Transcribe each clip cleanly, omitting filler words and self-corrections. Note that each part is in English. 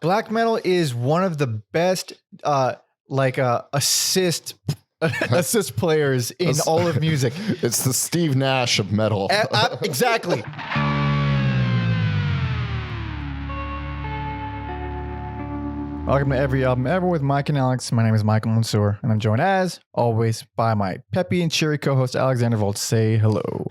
Black metal is one of the best, assist players in all of music. It's the Steve Nash of metal. Exactly. Welcome to Every Album Ever with Mike and Alex. My name is Michael Mansour, and I'm joined, as always, by my peppy and cheery co-host, Alexander Volt. Say hello.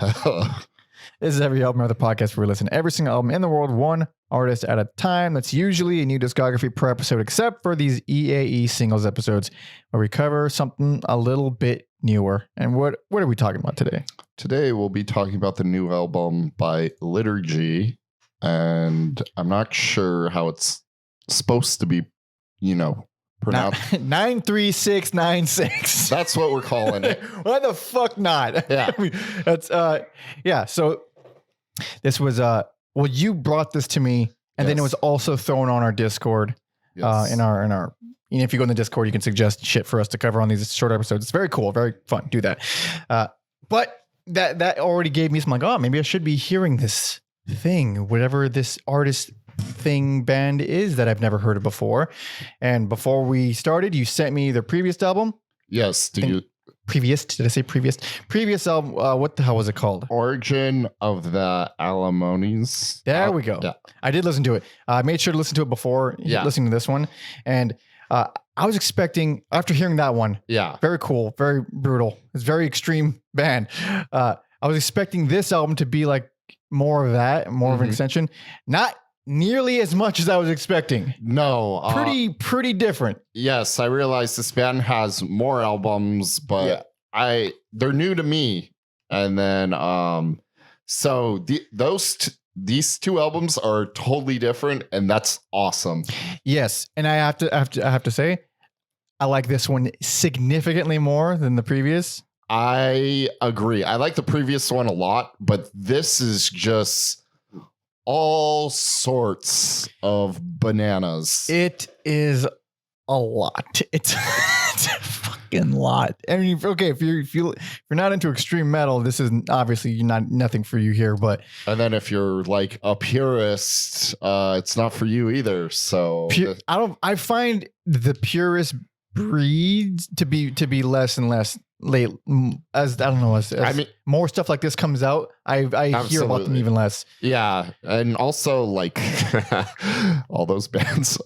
This is Every Album Ever, the podcast where we listen to every single album in the world, one artist at a time. That's usually a new discography per episode, except for these EAE singles episodes, where we cover something a little bit newer. And what are we talking about today? Today, we'll be talking about the new album by Liturgy, and I'm not sure how it's supposed to be, pronounced. 93696. That's what we're calling it. Why the fuck not? Yeah. That's So this was you brought this to me, and then it was also thrown on our Discord. Yes. In our if you go in the Discord, you can suggest shit for us to cover on these short episodes. It's very cool, very fun. Do that. But that already gave me some maybe I should be hearing this thing, whatever this artist thing band is that I've never heard of before. And before we started, you sent me the previous album. Yes. Previous? Did I say previous? Previous album. What the hell was it called? Origin of the Alienate. There we go. Yeah. I did listen to it. I made sure to listen to it before listening to this one. And I was expecting, after hearing that one, very cool, very brutal. It's a very extreme band. I was expecting this album to be like more of that, more of an extension. Not nearly as much as I was expecting. No. Pretty different. Yes, I realize this band has more albums, but they're new to me. And then these two albums are totally different, and that's awesome. Yes, and I have to say, I like this one significantly more than the previous. I agree. I like the previous one a lot, but this is just all sorts of bananas. It is a lot. It's a fucking lot. I mean, okay, if you're not into extreme metal, this is obviously nothing for you here. But and then if you're like a purist, it's not for you either. So I find the purist breeds to be less and less late as more stuff like this comes out. I hear about them even less. Yeah, and also like all those bands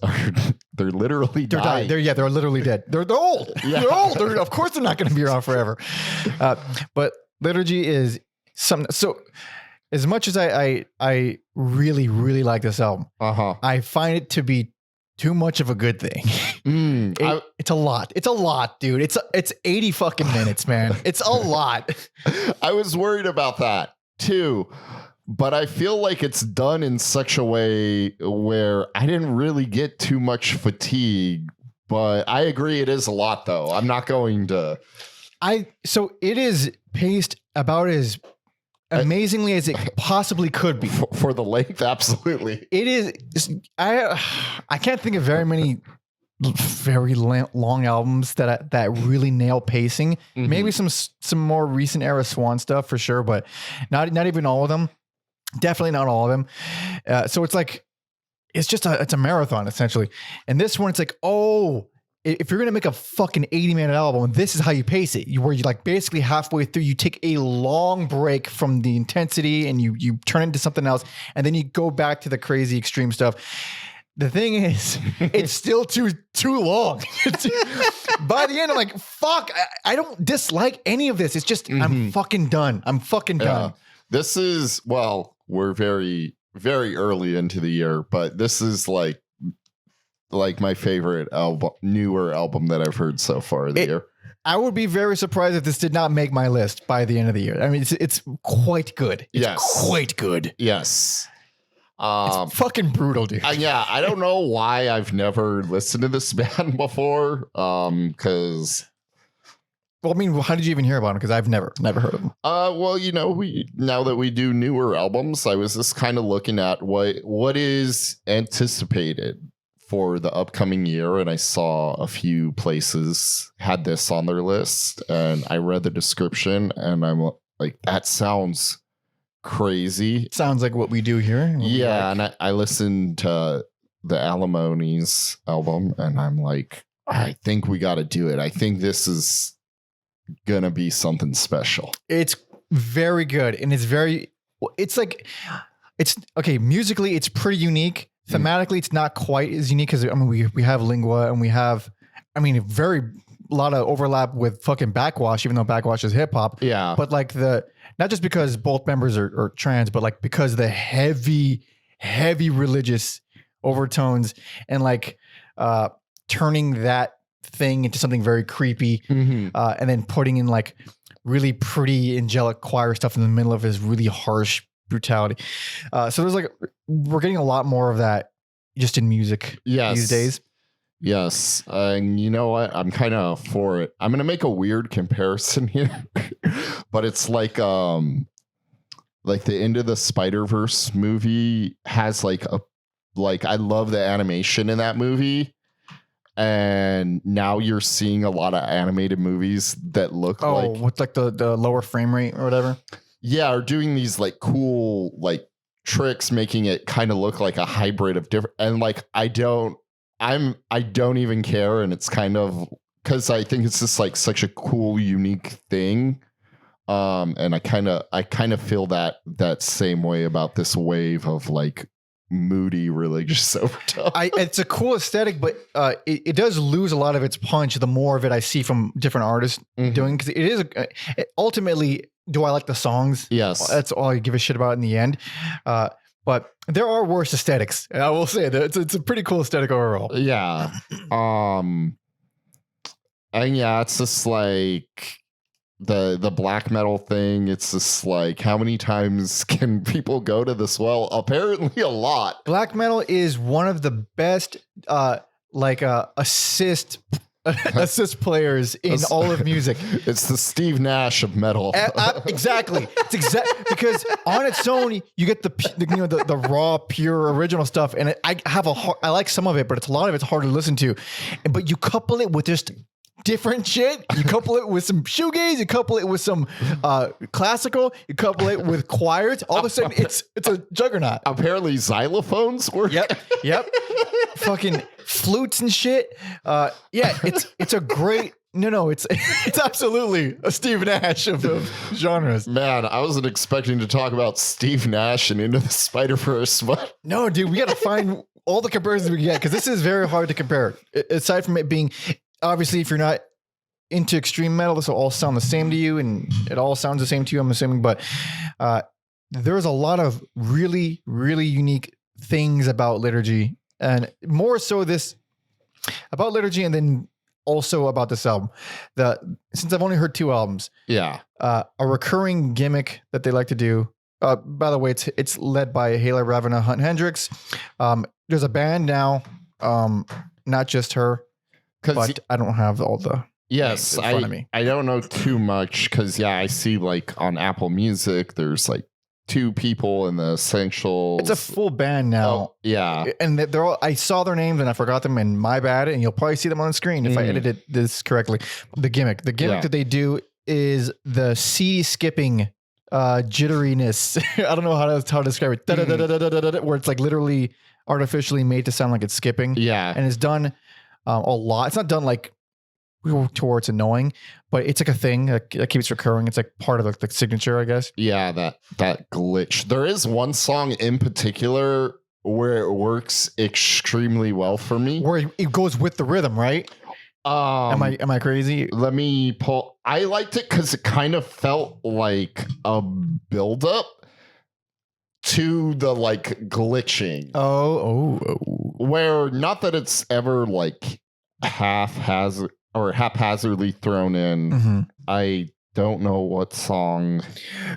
they're literally dying. They're literally dead. They're old. Yeah. They're old. Of course they're not going to be around forever. But Liturgy is something. So as much as I really really like this album, I find it to be too much of a good thing. It's a lot. It's a lot, dude. It's 80 fucking minutes, man. It's a lot. I was worried about that too, but I feel like it's done in such a way where I didn't really get too much fatigue. But I agree, it is a lot, though. I'm not going to. So it is paced about as amazingly as it possibly could be for the length. Absolutely, it is. I can't think of very many very long albums that really nail pacing. Maybe some more recent era Swan stuff for sure, but not even all of them. Definitely not all of them. So it's like it's a marathon essentially. And this one, it's like, if you're going to make a fucking 80-minute album, this is how you pace it. Where you like basically halfway through, you take a long break from the intensity and you turn it into something else. And then you go back to the crazy extreme stuff. The thing is, it's still too long. By the end, I'm like, fuck, I don't dislike any of this. It's just, I'm fucking done. This is, we're very, very early into the year, but this is like my favorite newer album that I've heard so far the year. I would be very surprised if this did not make my list by the end of the year. I mean, it's quite good. It's quite good. Yes. It's fucking brutal, dude. I don't know why I've never listened to this band before. Because how did you even hear about them? Because I've never heard of them. Now that we do newer albums, I was just kind of looking at what is anticipated for the upcoming year, and I saw a few places had this on their list, and I read the description, and I'm like, that sounds crazy. Sounds like what we do here. And I listened to the Alimony's album, and I'm like, I think we got to do it. I think this is gonna be something special. It's very good, and it's like, it's okay. Musically, it's pretty unique. Thematically, it's not quite as unique because I mean we have Lingua and we have, I mean, a lot of overlap with fucking Backwash, even though Backwash is hip hop. Yeah. But like not just because both members are trans, but like because the heavy religious overtones and like turning that thing into something very creepy, and then putting in like really pretty angelic choir stuff in the middle of his really harsh brutality. So there's like, we're getting a lot more of that just in music these days. Yes. And you know what? I'm kind of for it. I'm going to make a weird comparison here, but it's like the Into the Spider-Verse movie has like I love the animation in that movie. And now you're seeing a lot of animated movies that look with like the lower frame rate or whatever. Yeah, or doing these like cool like tricks, making it kind of look like a hybrid of different. And like I don't even care, and it's kind of because I think it's just like such a cool, unique thing. And I kind of feel that same way about this wave of like moody religious overtone. It's a cool aesthetic, but it does lose a lot of its punch the more of it I see from different artists doing, because it is ultimately, do I like the songs? Yes, that's all I give a shit about in the end. But there are worse aesthetics, I will say that it's a pretty cool aesthetic overall. Yeah. And yeah, it's just like the black metal thing. It's just like, how many times can people go to this well? Apparently a lot. Black metal is one of the best assist players in all of music. It's the Steve Nash of metal. Exactly. It's because on its own you get the raw, pure, original stuff, and I like some of it, but a lot of it's hard to listen to. But you couple it with just different shit. You couple it with some shoegaze. You couple it with some classical. You couple it with choirs. All of a sudden, it's a juggernaut. Apparently, xylophones work. Yep. Fucking flutes and shit. Yeah, it's a great. No, it's absolutely a Steve Nash of genres. Man, I wasn't expecting to talk about Steve Nash and Into the Spider-Verse, but no, dude, we got to find all the comparisons we can get, because this is very hard to compare. Aside from it being, obviously, if you're not into extreme metal, this will all sound the same to you, and it all sounds the same to you, I'm assuming. But there's a lot of really, really unique things about Liturgy, and more so this about Liturgy, and then also about this album. Since I've only heard 2 albums, a recurring gimmick that they like to do. By the way, it's led by Haela Hunt-Hendrix. There's a band now, not just her. But I don't have all the names in front of me. I don't know too much because I see like on Apple Music there's like 2 people in the essentials. It's a full band now. Oh, yeah, and they're all. I saw their names and I forgot them, and my bad. And you'll probably see them on the screen if I edited this correctly. The gimmick that they do is the CD skipping jitteriness. I don't know how to describe it. Where it's like literally artificially made to sound like it's skipping. Yeah, and it's done a lot. It's not done like towards annoying, but it's like a thing that keeps recurring. It's like part of like the signature, I guess. Yeah, that glitch. There is one song in particular where it works extremely well for me. Where it goes with the rhythm, right? Am I crazy? Let me pull. I liked it because it kind of felt like a buildup to the like glitching. Oh. Where not that it's ever like haphazardly thrown in. Mm-hmm. I don't know what song.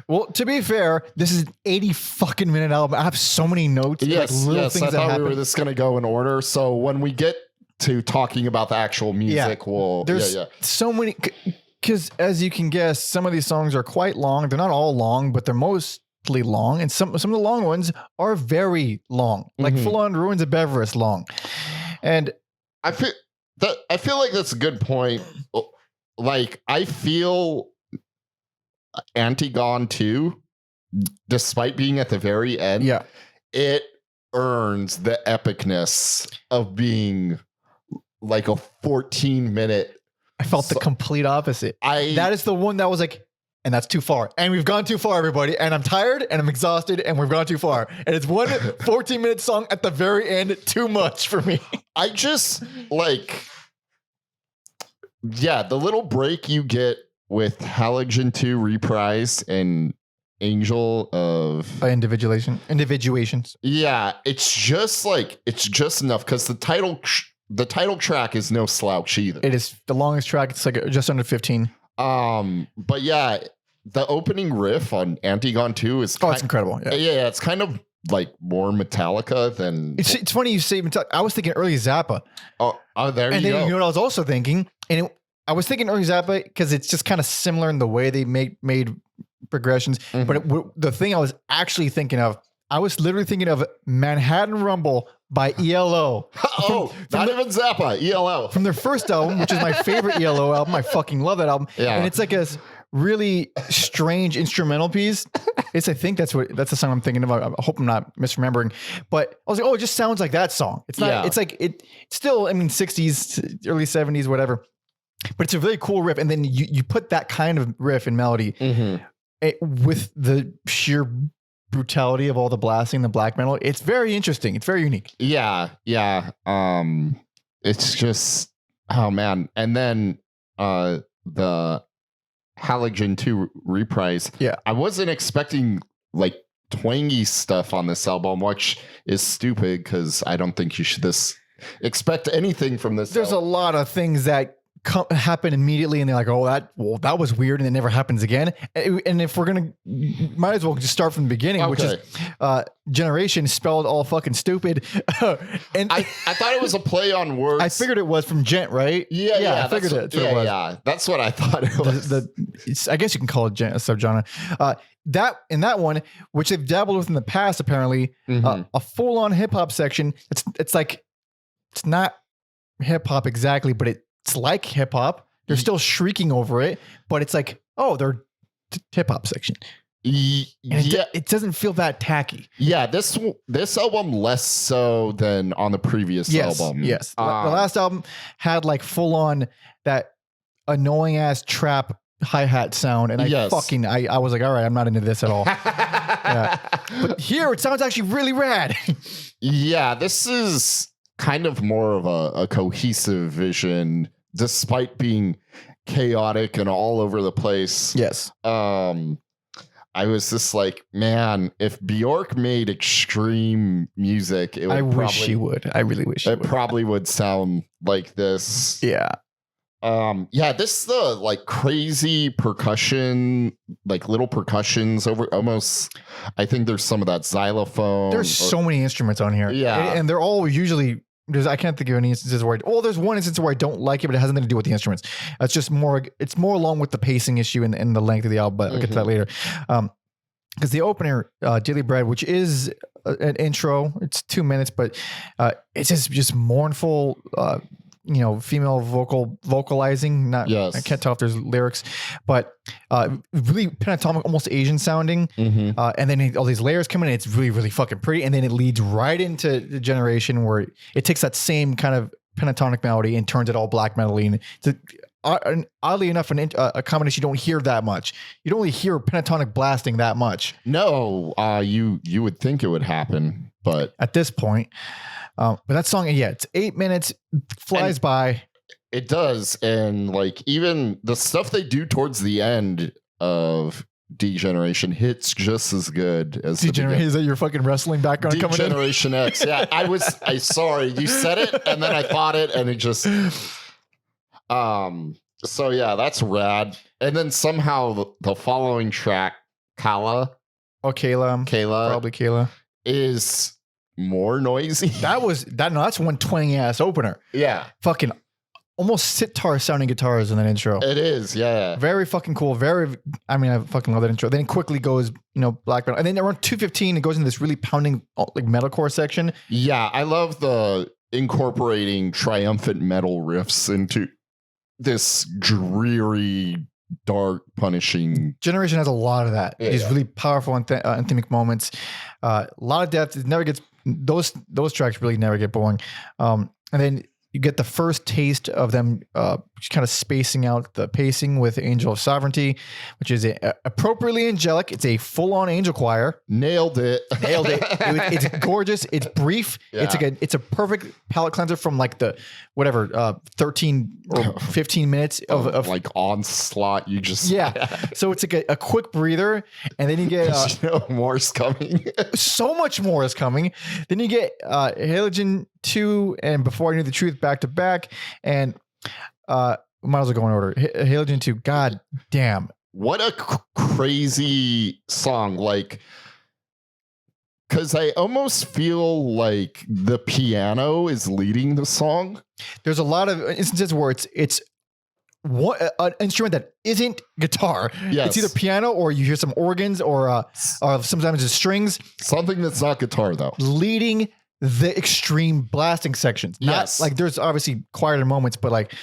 Well, to be fair, this is an 80 fucking minute album. I have so many notes. Yes, like things I thought we were just gonna go in order. So when we get to talking about the actual music, there's so many. Because as you can guess, some of these songs are quite long. They're not all long, but they're mostly long, and some of the long ones are very long, like Full On Ruins of Beverus long. And I feel like that's a good point. Like I feel Antigone 2, despite being at the very end, earns the epicness of being like a 14-minute. I felt the complete opposite. That is the one that was like, and that's too far. And we've gone too far, everybody. And I'm tired and I'm exhausted and we've gone too far. And it's one 14-minute song at the very end, too much for me. I just like, yeah, the little break you get with Halogen 2 Reprise and Angel of Individuations. Yeah, it's just enough because the title track is no slouch either. It is the longest track. It's like just under 15. But yeah, the opening riff on Antigone 2 is it's incredible. Yeah, it's kind of like more Metallica than. It's funny you say Metallica. I was thinking early Zappa. Oh, there you go. And then you know what I was also thinking, I was thinking early Zappa because it's just kind of similar in the way they made progressions. Mm-hmm. But the thing I was actually thinking of, I was literally thinking of Manhattan Rumble by ELO. Not even Zappa, ELO. From their first album, which is my favorite ELO album. I fucking love that album. Yeah. And it's like a really strange instrumental piece. I think that's the song I'm thinking about. I hope I'm not misremembering. But I was like, it just sounds like that song. It's not, it's like, it's still, 60s, early 70s, whatever. But it's a really cool riff. And then you put that kind of riff and melody with the sheer brutality of all the blasting, the black metal. It's very interesting. It's very unique. Yeah. It's just, oh man. And then the Halogen 2 Reprise. Yeah. I wasn't expecting like twangy stuff on this album, which is stupid because I don't think you should expect anything from this. There's a lot of things that happen immediately and they're like, that was weird, and it never happens again. And if we're gonna, might as well just start from the beginning, which is generation spelled all fucking stupid. And I thought it was a play on words. I figured it was from gent, right? Yeah, I figured it. Yeah, that's what I thought it was. I guess you can call it a subgenre. That one, which they've dabbled with in the past, apparently, a full-on hip hop section. It's like, it's not hip hop exactly, but it's like hip hop. They're still shrieking over it, but it's like, they're hip hop section. It doesn't feel that tacky. Yeah, this album less so than on the previous album. Yes, the last album had like full on that annoying ass trap hi-hat sound, and I was like, all right, I'm not into this at all. But here it sounds actually really rad. Yeah, this is kind of more of a cohesive vision, despite being chaotic and all over the place. Yes. I was just like, man, if Bjork made extreme music, it would I wish she would. I really wish she would. It probably would sound like this. Yeah. This the like crazy percussion, like little percussions over almost. I think there's some of that xylophone. There's so many instruments on here. Yeah. And they're all usually, I can't think of any instances where, there's one instance where I don't like it, but it has nothing to do with the instruments. It's just more along with the pacing issue and the length of the album, but I'll get to that later. Because the opener, Daily Bread, which is an intro, it's 2 minutes, but it's just mournful, female vocalizing. I can't tell if there's lyrics, but really pentatonic, almost Asian sounding. And then all these layers come in, and it's really, really fucking pretty. And then it leads right into the generation where it takes that same kind of pentatonic melody and turns it all black metal-y. And oddly enough, a combination you don't hear that much. You don't really hear pentatonic blasting that much. No, you would think it would happen, but at this point. But that song, it's 8 minutes, flies by. It does. And like even the stuff they do towards the end of Degeneration hits just as good as Degeneration. Is that your fucking wrestling background coming in? Degeneration X. Yeah, I sorry. You said it and then I thought it and it just so yeah, that's rad. And then somehow the following track, Kayla, probably Kayla, is more noisy. That's one twang ass opener. Yeah. Fucking almost sitar sounding guitars in that intro. It is, yeah. Very fucking cool. I fucking love that intro. Then it quickly goes, black metal. And then around 2:15, it goes into this really pounding like metalcore section. Yeah, I love the incorporating triumphant metal riffs into this dreary, dark, punishing. Generation has a lot of that. These really powerful anthemic moments. A lot of depth. It never gets those tracks really never get boring. And then you get the first taste of them kind of spacing out the pacing with Angel of Sovereignty, which is appropriately angelic. It's a full-on angel choir. Nailed it. It's gorgeous. It's brief. Yeah. It's a perfect palate cleanser from like the 13 or 15 minutes of like onslaught. You just So it's like a quick breather, and then you get more's coming. so much more is coming. Then you get Haela 2 and Before I Knew the Truth back to back, and might as well go in order. Haela 2, god damn. What a crazy song. Like, because I almost feel like the piano is leading the song. There's a lot of instances where it's an instrument that isn't guitar. Yes. It's either piano or you hear some organs or sometimes it's strings. Something that's not guitar, though. Leading the extreme blasting sections. Yes. Like there's obviously quieter moments, but like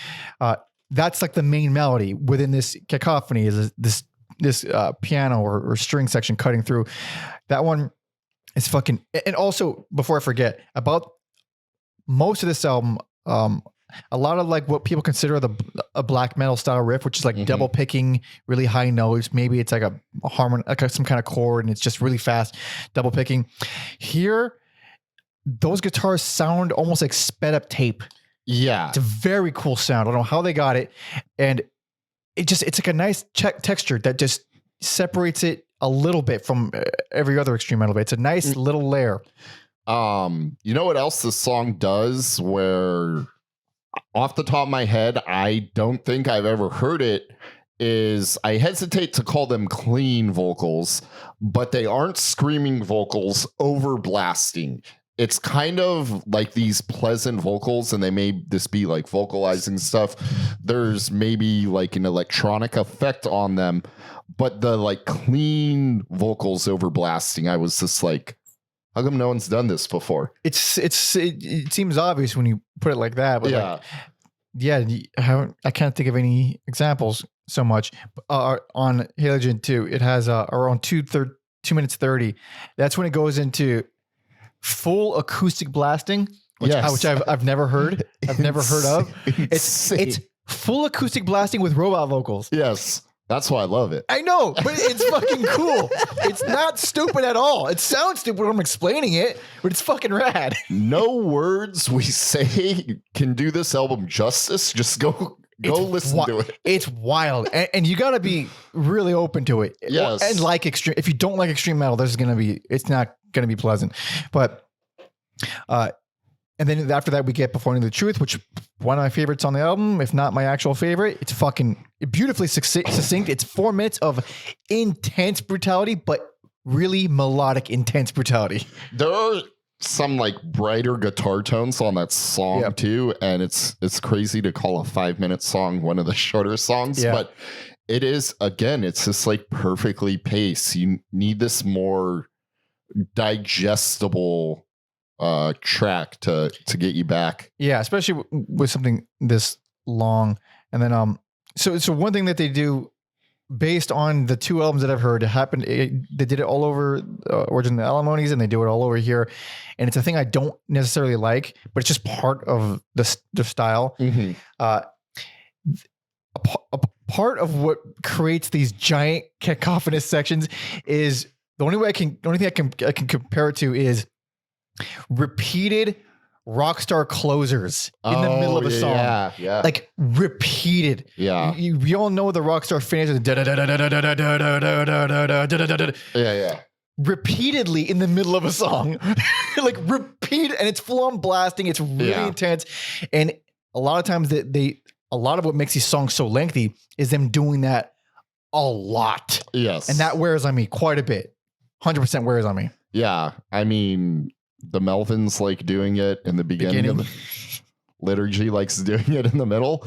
that's like the main melody within this cacophony is this piano or string section cutting through. That one is fucking. And also, before I forget, about most of this album, a lot of like what people consider a black metal style riff, which is like double picking really high notes. Maybe it's like a harmon, like some kind of chord, and it's just really fast double picking. Here, those guitars sound almost like sped up tape. Yeah. It's a very cool sound. I don't know how they got it. And it's like a nice texture that just separates it a little bit from every other extreme metal. It's a nice little layer. You know what else this song does where off the top of my head, I don't think I've ever heard it, is I hesitate to call them clean vocals, but they aren't screaming vocals over blasting. It's kind of like these pleasant vocals, and they may just be like vocalizing stuff. There's maybe like an electronic effect on them, but the like clean vocals over blasting, I was just like, how come no one's done this before? It seems obvious when you put it like that, but I can't think of any examples so much. On Haela 2, it has around 2 minutes 30. That's when it goes into full acoustic blasting, which I've never heard. I've never heard of. It's full acoustic blasting with robot vocals. Yes. That's why I love it. I know, but it's fucking cool. It's not stupid at all. It sounds stupid when I'm explaining it, but it's fucking rad. No words we say can do this album justice. Just go listen to it. It's wild. And you got to be really open to it. Yes. And like extreme, if you don't like extreme metal, it's not going to be pleasant. But, and then after that, we get Before I Knew the Truth, which one of my favorites on the album, if not my actual favorite. It's fucking beautifully succinct. It's 4 minutes of intense brutality, but really melodic, intense brutality. There are some like brighter guitar tones on that song too, and it's crazy to call a 5-minute song one of the shorter songs, but it is, again, it's just like perfectly paced. You need this more digestible track to get you back. Yeah, especially with something this long. And then so one thing that they do based on the 2 albums that I've heard, they did it all over Origin of the Alimonies, and they do it all over here. And it's a thing I don't necessarily like, but it's just part of the style. A part of what creates these giant cacophonous sections is the only thing I can compare it to is repeated rock star closers in the middle of a song. Yeah. Like repeated. Yeah. We all know the rock star finish. Yeah. Repeatedly in the middle of a song. Like repeat, and it's full on blasting. It's really intense. And a lot of times a lot of what makes these songs so lengthy is them doing that a lot. Yes. And that wears on me quite a bit. 100% wears on me. Yeah. I mean, the Melvins like doing it in the beginning. Of the Liturgy likes doing it in the middle.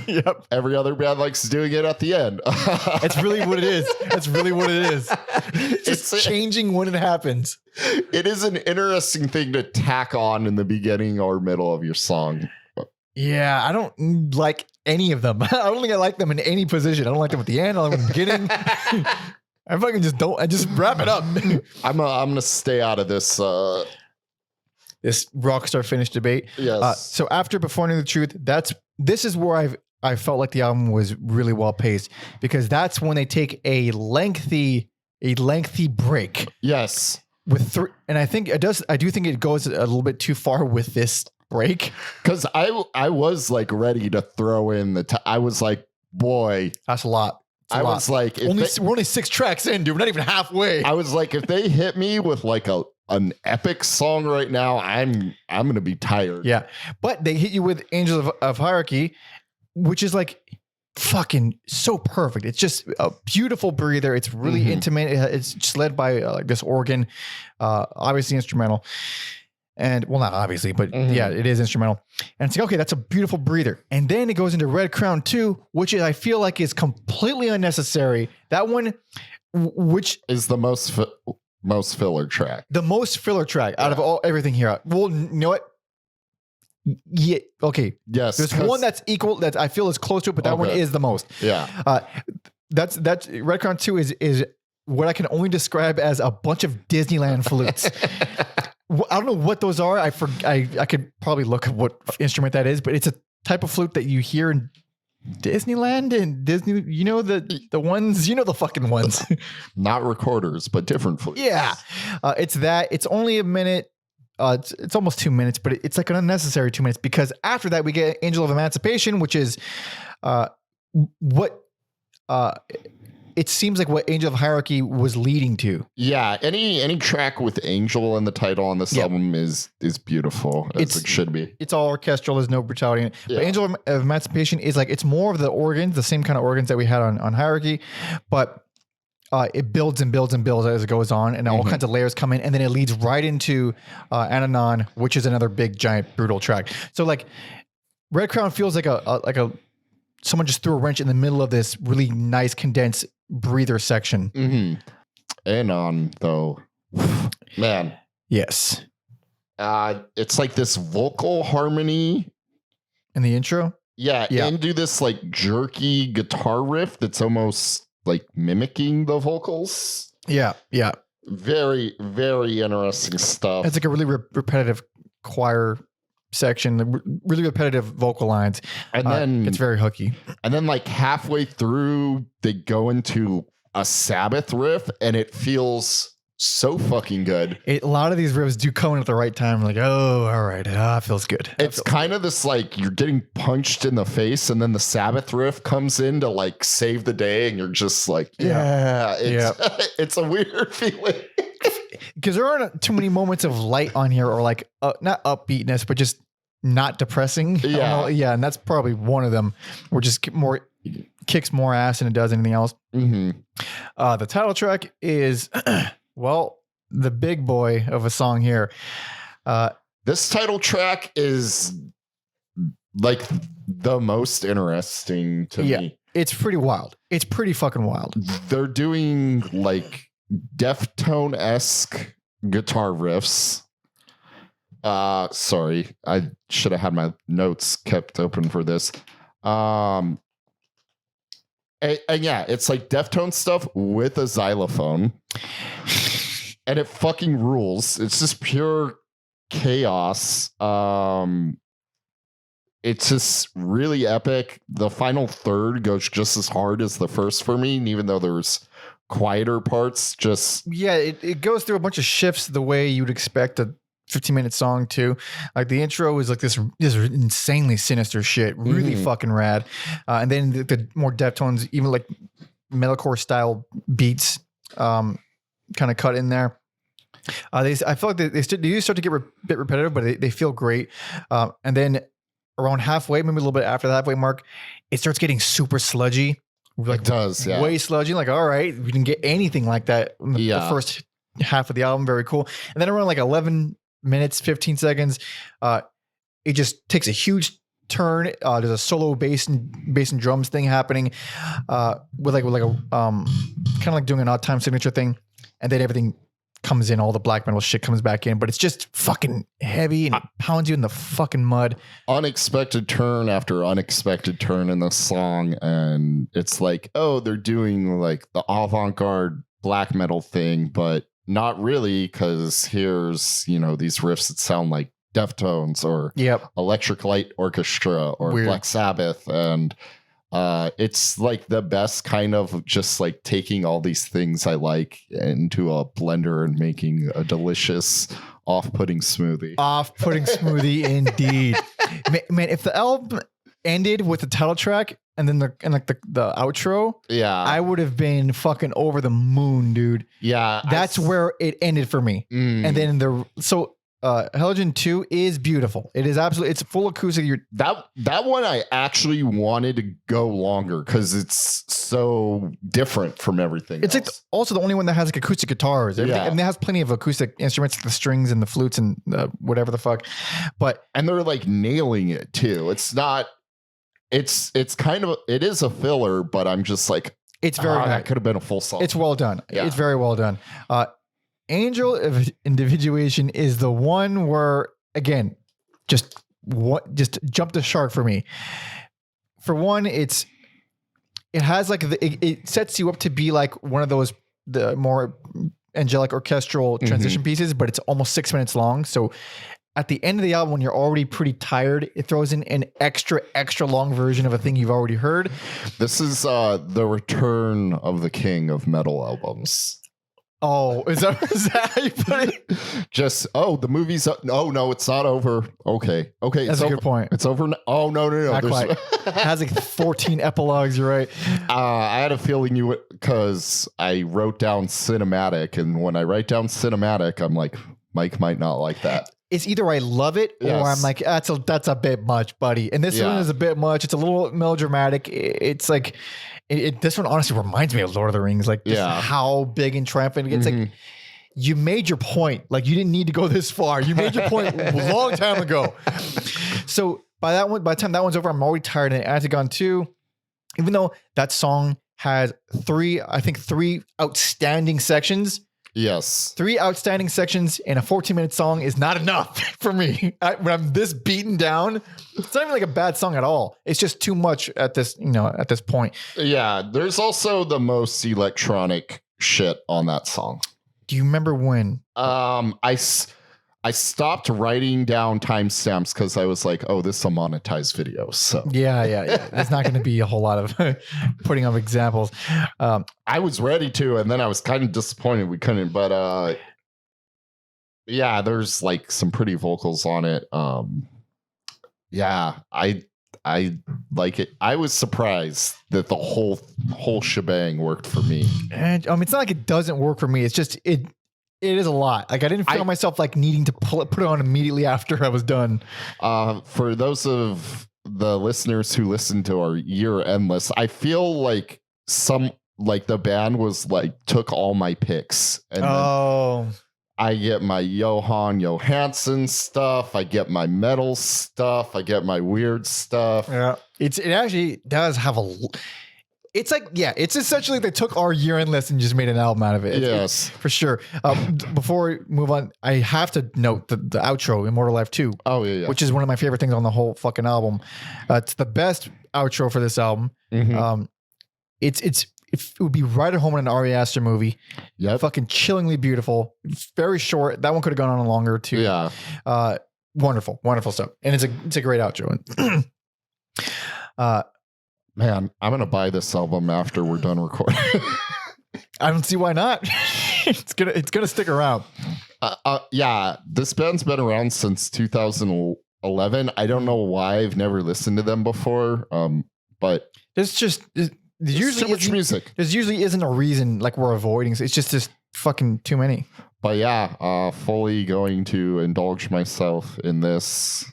Yep. Every other band likes doing it at the end. It's really what it is. It's really what it is. It's just changing when it happens. It is an interesting thing to tack on in the beginning or middle of your song. Yeah, I don't like any of them. I don't think I like them in any position. I don't like them at the end. I don't like them at the beginning. I fucking just don't. I just wrap it up. I'm gonna stay out of this this rock star finish debate. Yes. So after Before Knowing the Truth, this is where I felt like the album was really well paced, because that's when they take a lengthy break. Yes. With and I do think it goes a little bit too far with this break, because I was like ready to throw in I was like, boy, that's a lot. Was like, we're only 6 tracks in, dude. We're not even halfway. I was like, if they hit me with like an epic song right now, I'm gonna be tired. Yeah, but they hit you with Angels of Hierarchy, which is like fucking so perfect. It's just a beautiful breather. It's really intimate. It's just led by like this organ, obviously instrumental. And well, not obviously, but yeah, it is instrumental. And it's like, okay, that's a beautiful breather. And then it goes into Red Crown 2, which I feel like is completely unnecessary. That one, which is the most filler track. The most filler track out of everything here. Well, you know what? Yeah. Okay. Yes. There's one that's equal that I feel is close to it, but that one is the most. Yeah. That's Red Crown 2 is what I can only describe as a bunch of Disneyland flutes. I don't know what those are. I could probably look at what instrument that is, but it's a type of flute that you hear in Disneyland and Disney. You know the ones. You know the fucking ones. Not recorders, but different flutes. Yeah, it's that. It's only a minute. It's almost 2 minutes, but it's like an unnecessary 2 minutes, because after that we get Angel of Emancipation, which is what it seems like what Angel of Hierarchy was leading to. Yeah, any track with Angel in the title on this album is beautiful, as it should be. It's all orchestral. There's no brutality in it. Yeah. But Angel of Emancipation is like, it's more of the organs, the same kind of organs that we had on Hierarchy, but it builds and builds and builds as it goes on, and all kinds of layers come in, and then it leads right into Ananon, which is another big, giant, brutal track. So like, Red Crown feels like a someone just threw a wrench in the middle of this really nice condensed breather section. Anon, though, man, yes, it's like this vocal harmony in the intro. Yeah, and do this like jerky guitar riff that's almost like mimicking the vocals. Yeah. Very, very interesting stuff. It's like a really repetitive choir section, really repetitive vocal lines. And then it's very hooky. And then like halfway through, they go into a Sabbath riff, and it feels so fucking good. A lot of these riffs do come in at the right time. Like, oh, all right. It feels good. It's kind of this like you're getting punched in the face, and then the Sabbath riff comes in to like save the day, and you're just like, it's a weird feeling. Because there aren't too many moments of light on here, or like not upbeatness, but just not depressing. Yeah. And that's probably one of them, where just kicks more ass than it does anything else. The title track is well, the big boy of a song here. This title track is like the most interesting to me. It's pretty wild. It's pretty fucking wild. They're doing like Deftone-esque guitar riffs. Sorry, I should have had my notes kept open for this. And yeah, it's like Deftone stuff with a xylophone. And it fucking rules. It's just pure chaos. It's just really epic. The final third goes just as hard as the first for me, even though there's quieter parts. It goes through a bunch of shifts the way you'd expect a 15-minute song to. Like the intro is like this insanely sinister shit, really fucking rad. And then the more Deftones, even like metalcore style beats, kind of cut in there. I feel like they do start to get a bit repetitive, but they feel great. And then around halfway, maybe a little bit after the halfway mark, it starts getting super sludgy. Like, it does, yeah. Way sludgy. Like, all right, we didn't get anything like that in the first half of the album. Very cool. And then around like 11 minutes, 15 seconds, it just takes a huge turn. There's a solo bass and drums thing happening, with a kind of like doing an odd time signature thing, and then everything comes in, all the black metal shit comes back in, but it's just fucking heavy and it pounds you in the fucking mud. Unexpected turn after unexpected turn in the song, and it's like, oh, they're doing like the avant-garde black metal thing, but not really, because here's, these riffs that sound like Deftones or Electric Light Orchestra or Weird. Black Sabbath. And it's like the best kind of just like taking all these things I like into a blender and making a delicious off-putting smoothie. Off-putting smoothie indeed. Man, if the album ended with the title track and then the outro, I would have been fucking over the moon, dude. Yeah. That's where it ended for me. And then Haela 2 is beautiful. It is absolutely, it's full acoustic. That one I actually wanted to go longer because it's so different from everything it's else. like also the only one that has like acoustic guitars. And it has plenty of acoustic instruments, the strings and the flutes and whatever the fuck. And they're like nailing it too. It's not, it's kind of, it is a filler, but I'm just like, it's very nice. That could have been a full song. It's well done. Yeah. It's very well done. Angel of Individuation is the one where, again, just jumped the shark for me. For one, it has like it sets you up to be like one of those the more angelic orchestral transition pieces, but it's almost 6 minutes long. So at the end of the album, when you're already pretty tired, it throws in an extra long version of a thing you've already heard. This is the return of the king of metal albums. Oh, is that how you put it? Just, the movie's up. Oh, no, it's not over. Okay. That's a good point. It's over. Oh, no. Not quite. It has like 14 epilogues, you're right. I had a feeling you would, because I wrote down cinematic, and when I write down cinematic, I'm like, Mike might not like that. It's either I love it or I'm like, that's a bit much, buddy. And this one is a bit much. It's a little melodramatic. It's like... this one honestly reminds me of Lord of the Rings, like just how big and triumphant. It's like you made your point. Like you didn't need to go this far. You made your point a long time ago. So by the time that one's over, I'm already tired. And Antigone 2, even though that song has three outstanding sections. Yes. 3 outstanding sections in a 14-minute song is not enough for me. When I'm this beaten down, it's not even like a bad song at all. It's just too much at this point. Yeah. There's also the most electronic shit on that song. Do you remember when? I stopped writing down timestamps because I was like, oh, this is a monetized video. So yeah. There's not going to be a whole lot of putting up examples. I was ready to, and then I was kind of disappointed we couldn't. But there's like some pretty vocals on it. I like it. I was surprised that the whole shebang worked for me. And it's not like it doesn't work for me. It's just it is a lot. Like I didn't feel myself like needing to put it on immediately after I was done. For those of the listeners who listen to our year-end list, I feel like the band was like took all my picks. And then I get my Johan Johansson stuff. I get my metal stuff. I get my weird stuff. Yeah, it actually does have it's like, it's essentially they took our year-end list and just made an album out of it. Yes. For sure. Before we move on, I have to note the outro, Immortal Life 2. Oh, yeah. Which is one of my favorite things on the whole fucking album. It's the best outro for this album. It would be right at home in an Ari Aster movie. Yeah. Fucking chillingly beautiful. Very short. That one could have gone on longer too. Yeah. Wonderful stuff. And it's a great outro. Man, I'm going to buy this album after we're done recording. I don't see why not. It's gonna stick around. This band's been around since 2011. I don't know why I've never listened to them before. But there's usually too much music. There usually isn't a reason like we're avoiding. It's just fucking too many. But fully going to indulge myself in this.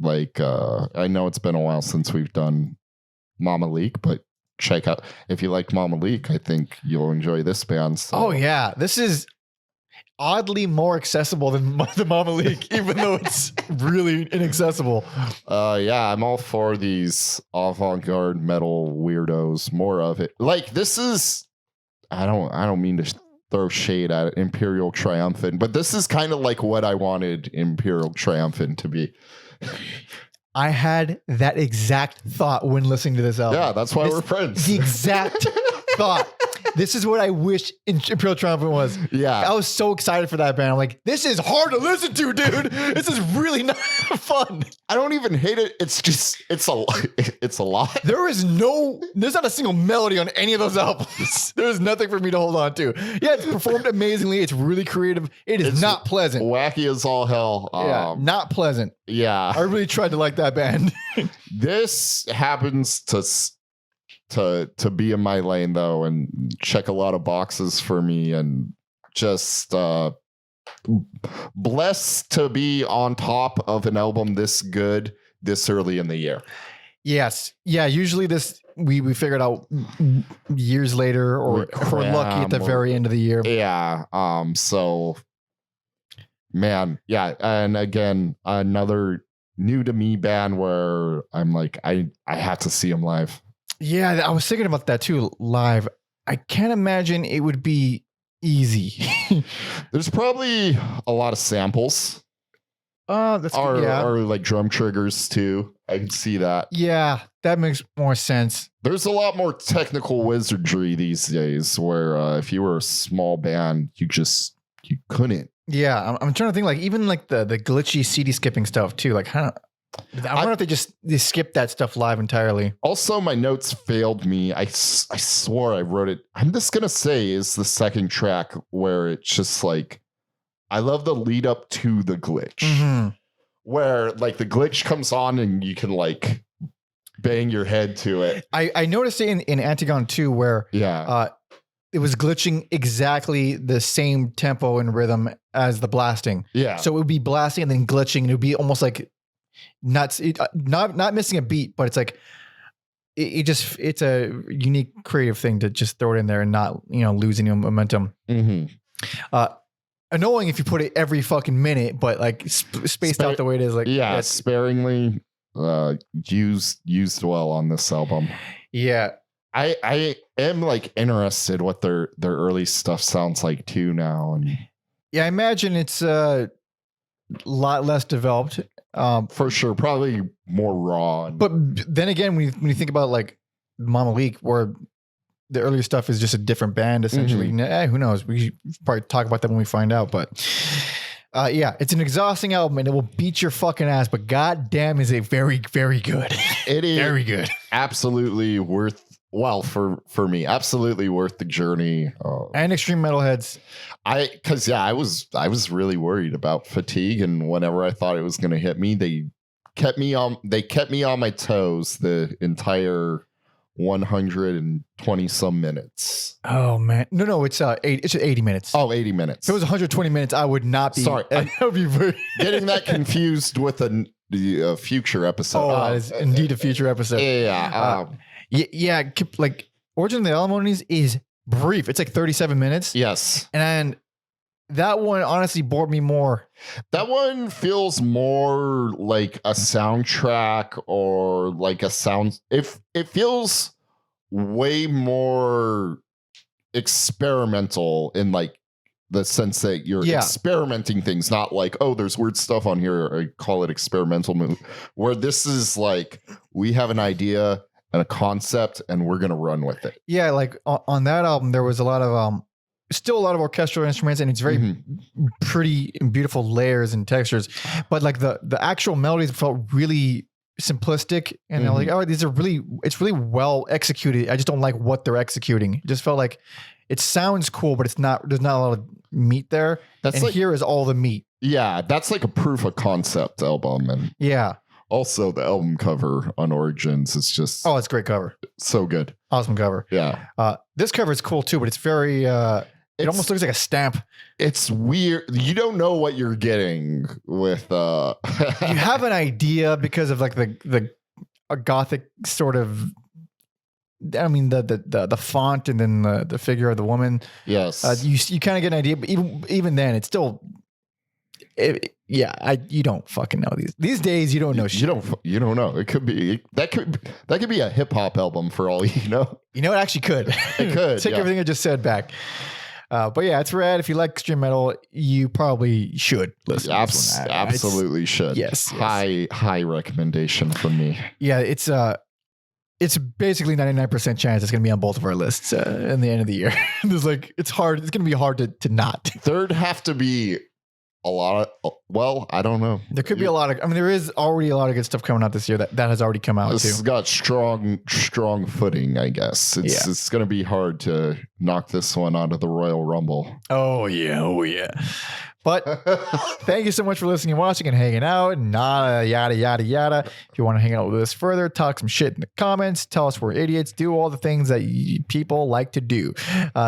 Like, I know it's been a while since we've done Mama Leak, but check out, if you like Mama Leak, I think you'll enjoy this band. So. Oh yeah, this is oddly more accessible than the Mama Leak, even though it's really inaccessible. I'm all for these avant-garde metal weirdos. More of it. Like this is, I don't mean to throw shade at Imperial Triumphant, but this is kind of like what I wanted Imperial Triumphant to be. I had that exact thought when listening to this album. Yeah, that's why we're friends. The exact thought. This is what I wish Imperial Triumphant was. Yeah. I was so excited for that band. I'm like, this is hard to listen to, dude. This is really not fun. I don't even hate it. It's just, it's a lot. There's not a single melody on any of those albums. There's nothing for me to hold on to. Yeah, it's performed amazingly. It's really creative. It's not pleasant. Wacky as all hell. Not pleasant. Yeah. I really tried to like that band. This happens to be in my lane though, and check a lot of boxes for me, and just blessed to be on top of an album this good this early in the year. Yes. Yeah. Usually we figured out years later, or if we're lucky at the very end of the year. Yeah. So man, yeah. And again, another new to me band where I'm like, I have to see them live. Yeah, I was thinking about that too, live. I can't imagine it would be easy. There's probably a lot of samples. That's good. Yeah. Or like drum triggers too. I can see that. Yeah, that makes more sense. There's a lot more technical wizardry these days where if you were a small band, you couldn't. Yeah, I'm trying to think, like, even like the glitchy CD skipping stuff too. Like, I wonder if they skipped that stuff live entirely. Also, my notes failed me. I swore I wrote it. I'm just going to say is the second track where it's just like, I love the lead up to the glitch where like the glitch comes on and you can like bang your head to it. I noticed it in Antigone too, where it was glitching exactly the same tempo and rhythm as the blasting. Yeah. So it would be blasting and then glitching, and it would be almost like not missing a beat, but it's like it's a unique creative thing to just throw it in there and not losing your momentum. Annoying if you put it every fucking minute, but like spaced out the way it is. Like sparingly used well on this album. Yeah. I am like interested what their early stuff sounds like too now. And yeah, I imagine it's a lot less developed. For sure, probably more raw. But then again, when you think about like Mama Leak, where the earlier stuff is just a different band, essentially. Who knows? We should probably talk about that when we find out. But yeah, it's an exhausting album and it will beat your fucking ass. But goddamn, is it very, very good. It is very good. Absolutely worth. Well, for me, absolutely worth the journey. And extreme metalheads. I was really worried about fatigue, and whenever I thought it was going to hit me, they kept me on my toes the entire 120 some minutes. Oh man, no, it's 80 minutes. Oh, 80 minutes. If it was 120 minutes, I would not be. Sorry, I would be getting that confused with a future episode. Oh, it's indeed a future episode. Yeah. Like Origin of the Alimonies is brief. It's like 37 minutes. Yes. And that one honestly bored me more. That one feels more like a soundtrack or like a sound. It feels way more experimental in like the sense that you're experimenting things, not like, oh, there's weird stuff on here. I call it experimental movie. Where this is like, we have an idea and a concept and we're going to run with it. Yeah. Like on that album, there was a lot of, still a lot of orchestral instruments, and it's very pretty and beautiful layers and textures, but like the actual melodies felt really simplistic, and they're like, oh, it's really well executed. I just don't like what they're executing. It just felt like it sounds cool, but there's not a lot of meat there. Here is all the meat. Yeah. That's like a proof of concept album. And yeah. Also, the album cover on Origins is just... Oh, it's a great cover. So good. Awesome cover. Yeah. This cover is cool too, but it's very... it almost looks like a stamp. It's weird. You don't know what you're getting with... You have an idea because of like the gothic sort of... I mean, the font and then the figure of the woman. Yes. You kind of get an idea, but even then, it's still... you don't fucking know these days. You don't know shit. You don't know. It could be that could be a hip hop album for all you know. You know, it actually could. It could take everything I just said back. But yeah, it's rad. If you like extreme metal, you probably should listen. Absolutely should. Yes. High recommendation from me. Yeah, it's it's basically 99% chance it's going to be on both of our lists in the end of the year. There's like, it's hard. It's going to be hard to not. There'd have to be a lot of, well, I don't know. There could be a lot of, I mean, there is already a lot of good stuff coming out this year that has already come out This too. has got strong footing, I guess. It's going to be hard to knock this one out of the Royal Rumble. Oh yeah. But thank you so much for listening and watching and hanging out and yada. If you want to hang out with us further, talk some shit in the comments, tell us we're idiots, do all the things that people like to do.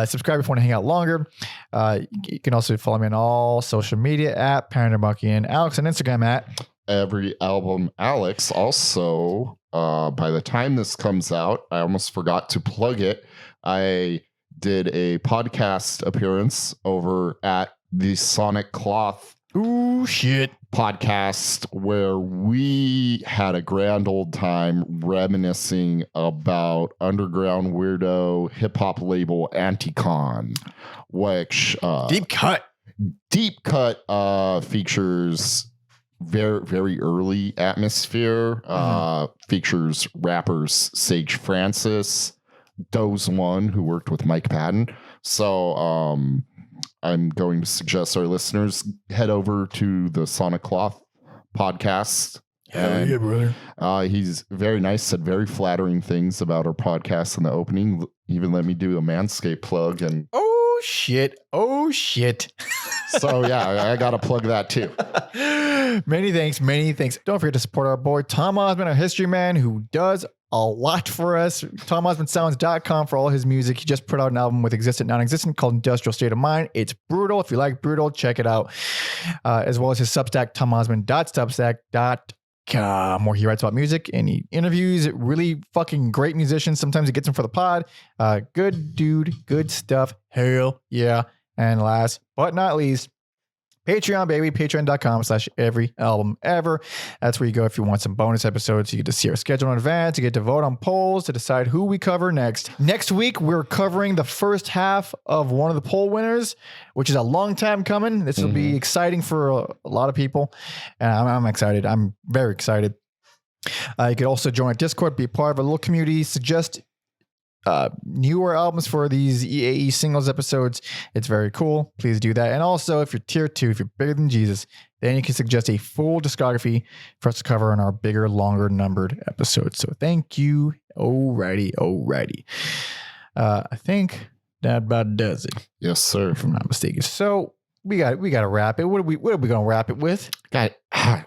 Subscribe if you want to hang out longer. You can also follow me on all social media at Parent Monkey and Alex on Instagram at Every Album Alex. Also, by the time this comes out, I almost forgot to plug it. I did a podcast appearance over at the Sonic Cloth podcast where we had a grand old time reminiscing about underground weirdo hip hop label Anticon, which deep cut features very early atmosphere, features rappers Sage Francis, Doze One, who worked with Mike Patton. So I'm going to suggest our listeners head over to the Sonic Cloth podcast. Hell yeah, brother. He's very nice, said very flattering things about our podcast in the opening. Even let me do a Manscaped plug. And oh shit. So yeah, I got to plug that too. Many thanks. Don't forget to support our boy Tom Osman, our history man, who does a lot for us. TomOsmanSounds.com for all his music. He just put out an album with Existent Non-Existent called Industrial State of Mind. It's brutal. If you like brutal, check it out. As well as his Substack, TomOsman.substack.com, where he writes about music and he interviews really fucking great musicians. Sometimes he gets them for the pod. Good dude, good stuff. Hell yeah. And last but not least, Patreon, baby. Patreon.com/everyalbumever. That's where you go if you want some bonus episodes. You get to see our schedule in advance. You get to vote on polls to decide who we cover next. Next week, we're covering the first half of one of the poll winners, which is a long time coming. This will be exciting for a lot of people. And I'm excited. I'm very excited. You could also join our Discord, be a part of a little community, suggest newer albums for these EAE singles episodes. It's very cool. Please do that. And also, if you're tier 2, if you're bigger than Jesus, then you can suggest a full discography for us to cover in our bigger, longer numbered episodes. So thank you. Alrighty. I think that about does it. Yes, sir. If I'm not mistaken. So we got to wrap it. What are we going to wrap it with?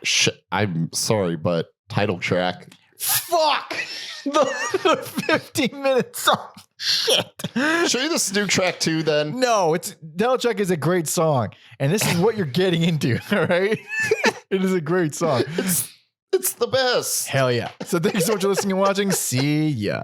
Shit. I'm sorry, but title track. Fuck! The 15-minute song. Shit. Show you this new track too, then? No, title track is a great song. And this is what you're getting into, all right? It is a great song. It's the best. Hell yeah. So thank you so much for listening and watching. See ya.